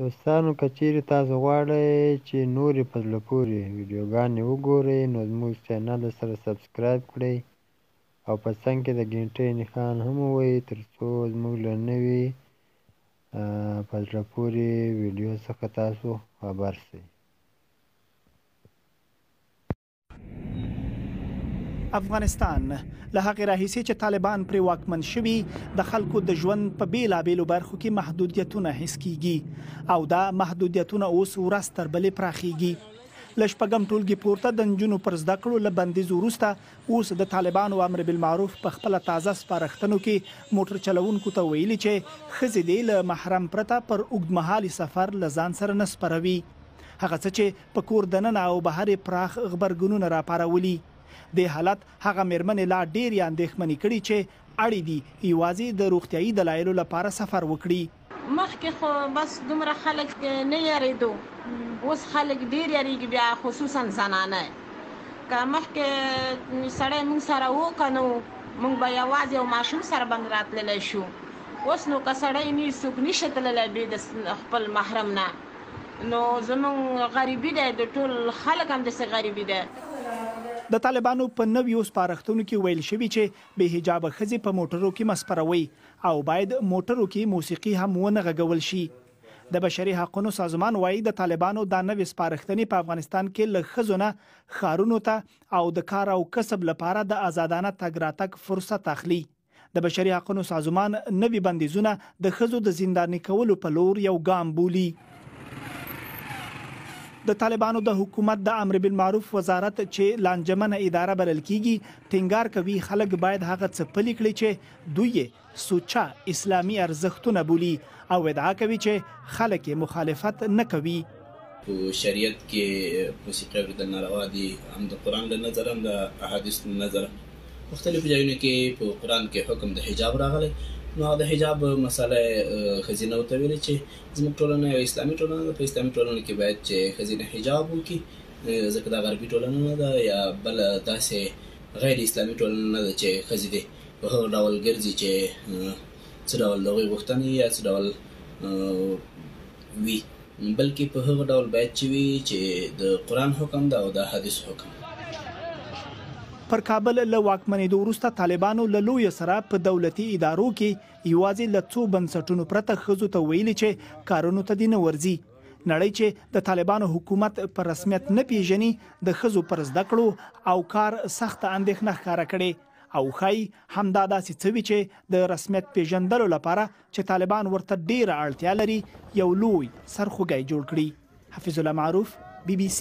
دوستانو که چیرې تاسو غواړئ چې نورې په زړه پورې ویډیوګانې وګورئ نو زموږ چینل سره سبسکرایب کړئ او په څنګ کې د ګنټۍ نښان هم ووهئ تر څو زموږ له نوي په زړه پورې ویډیو څخه تاسو خبر شئ. افغانستان له هغې راهیسې چې طالبان پرې واکمن شوي د خلکو د ژوند په بیلابیلو برخو کې محدودیتونه حس کیږي او دا محدودیتونه اوس ورځ تر بلې پراخیږي. له شپږم ټولګي پورته د نجونو پر زده کړو له بندیز وروسته اوس د طالبانو امر بالمعروف په خپله تازه سپارښتنو کې موټر چلوونکو ته ویلي چې ښځې دې له محرم پرته پر اوږدمهالي سفر له ځان سره نه سپروي. هغه څه چې په کور دننه او بهر پراخ غبرګونونه راپارولي. د حالت هغه میرمنې لا ډېرې اندېښمنې کړي چې اړې دي یوازې د روغتیایي دلایلو لپاره سفر وکړي. مخکې خو بس دومره خلک نه یریدو، اوس خلک ډېر یریږي، بیا خصوصا زنانه. که مخکې سړی موږ سره و که نو موږ به یوازې یو ماشوم سره باندې راتللی شو. اوس نو که سړی نه څوک نشي تللی بې د خپل محرم نه، نو زموږ غریبي دی، د ټول خلک هم داسې غریبي دی. د طالبانو په نویو سپارښتنو کې ویل شوي چې بې حجابه ښځې په موټرو کې مسپروي او باید موټرو کې موسیقي هم ونه غږول شي. د بشري حقوقو سازمان وایي د طالبانو دا نوې سپارښتنې په افغانستان کې له ښځو نه ښارونو ته او د کار او کسب لپاره د آزادانه تګ راتګ فرصت اخلي. د بشري حقوقو سازمان نوې بندیزونه د ښځو د زنداني کولو په لور یو ګام بولي. د طالبانو د حکومت د امر بالمعروف وزارت چې لانجمنه اداره بلل کیږي ټینګار کوي خلک باید هغه څه پلي کړي چې دوی سوچه اسلامي ارزښتونه بولي او ادعا کوي چې خلک مخالفت نه کوي. په شریعت کې موسیقي اوریدل ناروا دي، هم د قرآن له نظره هم د احادیث له نظره. مختلفو ځایونو کې په قرآن کې حکم د حجاب راغلی، نو د حجاب مسله ښځینه ورته ویلې چې زموږ ټولنه یو اسلامي ټولنه ده، په اسلامي ټولنه کې باید چې ښځینه حجاب وکړي، ځکه دا غربي ټولنه نه ده یا بل داسې غیر اسلامي ټولنه نه ده چې ښځې دې په هغه ډول ګرځي چې څه ډول د هغوی غوښتنې یا څه ډول وي، بلکې په هغه ډول باید چې وي چې د قرآن حکم ده او د حدیث حکم. پر کابل له واکمنېدو وروسته طالبانو له لوی سره په دولتي ادارو کې یوازې له څو بنسټونو پرته ښځو ته ویلي چې کارونو ته دې نه ورځي. نړۍ چې د طالبانو حکومت په رسمیت نه پیژني د ښځو پر زده کړو او کار سخته اندېښنه ښکاره کړې او ښایي همدا داسې څه وي چې د رسمیت پیژندلو لپاره چې طالبان ورته ډېره اړتیا لري یو لوی سرخوږی جوړ کړي. حفیظ الله معروف، BBC.